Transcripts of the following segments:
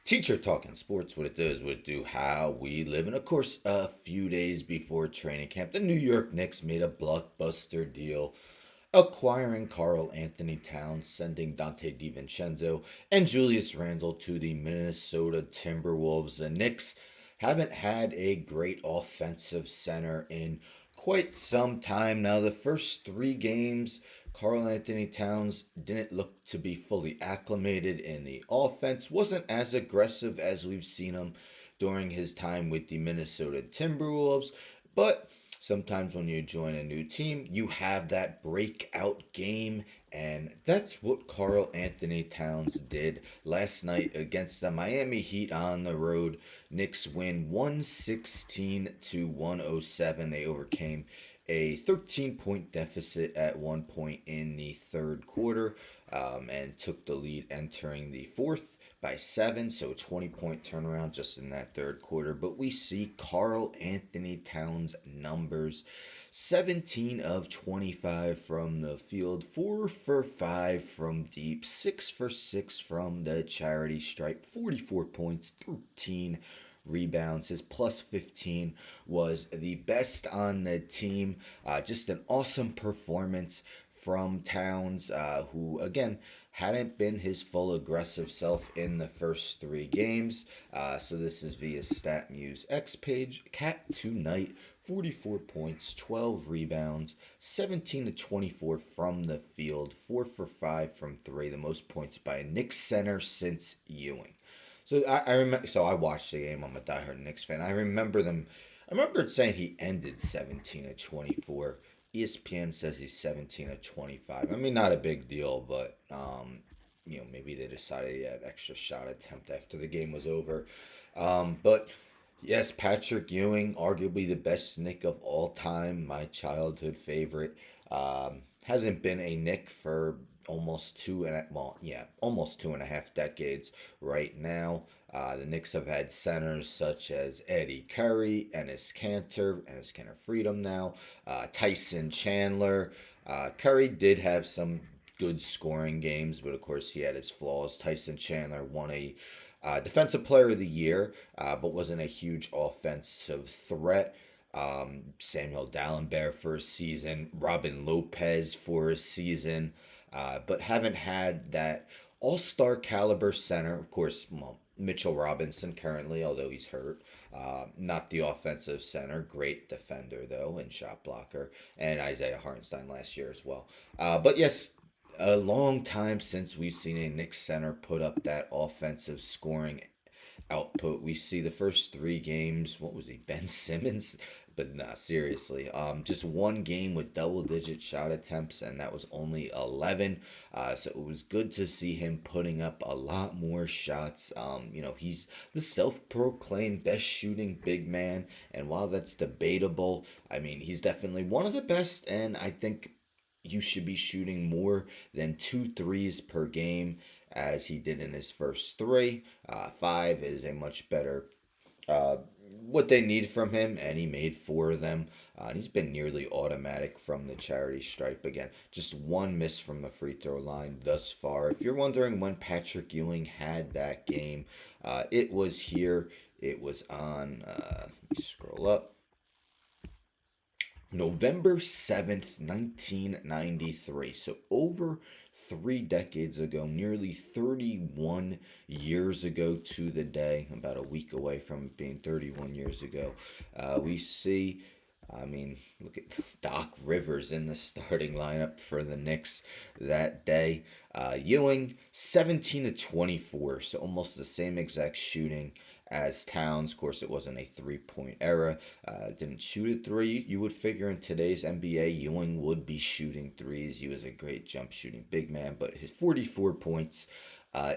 Teacher Talking Sports, what it does, what it do, how we live. And of course, a few days before training camp, the New York Knicks made a blockbuster deal acquiring Karl-Anthony Towns, sending Dante DiVincenzo and Julius Randle to the Minnesota Timberwolves. The Knicks haven't had a great offensive center in quite some time now. The first three games, Karl-Anthony Towns didn't look to be fully acclimated in the offense, wasn't as aggressive as we've seen him during his time with the Minnesota Timberwolves, but sometimes when you join a new team, you have that breakout game, and that's what Karl-Anthony Towns did last night against the Miami Heat on the road. Knicks win 116 to 107. They overcame a 13-point deficit at one point in the third quarter, and took the lead entering the fourth by 7, so 20-point turnaround just in that third quarter. But we see Karl-Anthony Towns' numbers: 17 of 25 from the field, 4 for 5 from deep, 6 for 6 from the charity stripe, 44 points, 13 rebounds. His plus 15 was the best on the team. Just an awesome performance from Towns, who, again, hadn't been his full aggressive self in the first three games. So this is via StatMuse X page. Cat tonight, 44 points, 12 rebounds, 17 to 24 from the field, 4 for 5 from 3, the most points by a Knicks center since Ewing. So I remember. So I watched the game. I'm a diehard Knicks fan. I remember them. I remember it saying he ended 17 to 24. ESPN says he's 17 to 25. I mean, not a big deal, but maybe they decided he had extra shot attempt after the game was over. But yes, Patrick Ewing, arguably the best Knick of all time, my childhood favorite. Hasn't been a Knick for almost 2.5 decades right now. The Knicks have had centers such as Eddie Curry, Ennis Cantor Freedom now, Tyson Chandler. Curry did have some good scoring games, but of course he had his flaws. Tyson Chandler won a Defensive Player of the Year, but wasn't a huge offensive threat. Samuel Dallenberg for a season, Robin Lopez for a season, but haven't had that all-star caliber center. Of course, well, Mitchell Robinson currently, although he's hurt. Not the offensive center. Great defender, though, and shot blocker. And Isaiah Hartenstein last year as well. But yes, a long time since we've seen a Knicks center put up that offensive scoring output. We see the first three games. What was he? Ben Simmons? But nah, seriously. Just one game with double-digit shot attempts, and that was only 11. So it was good to see him putting up a lot more shots. He's the self-proclaimed best shooting big man, and while that's debatable, I mean, he's definitely one of the best, and I think you should be shooting more than two threes per game as he did in his first three. Five is a much better uh, what they need from him, and he made four of them. And he's been nearly automatic from the charity stripe again. Just one miss from the free throw line thus far. If you're wondering when Patrick Ewing had that game, it was here. It was on, let me scroll up. November 7th, 1993. So over 3 decades ago, nearly 31 years ago to the day, about a week away from being 31 years ago, we see. I mean, look at Doc Rivers in the starting lineup for the Knicks that day. Ewing, 17 to 24, so almost the same exact shooting as Towns. Of course, it wasn't a three-point era. Didn't shoot a three. You would figure in today's NBA, Ewing would be shooting threes. He was a great jump shooting big man, but his 44 points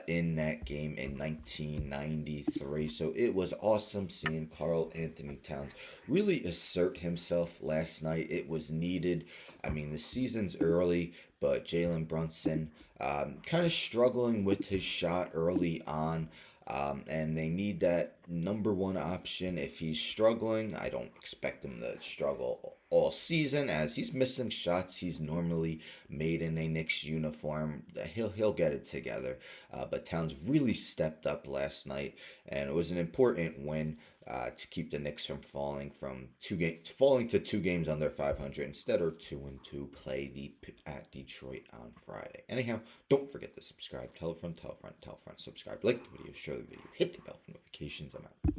in that game in 1993. So it was awesome seeing Karl-Anthony Towns really assert himself last night. It was needed. I mean, the season's early, but Jalen Brunson kind of struggling with his shot early on. And they need that number one option. If he's struggling, I don't expect him to struggle all season, as he's missing shots he's normally made in a Knicks uniform. He'll get it together. But Towns really stepped up last night, and it was an important win to keep the Knicks from falling to 2 games under 500 instead, or 2-2. Play at Detroit on Friday. Anyhow, don't forget to subscribe. Tell a friend, tell a friend, tell a friend. Subscribe, like the video, share the video, hit the bell for notifications. I'm out.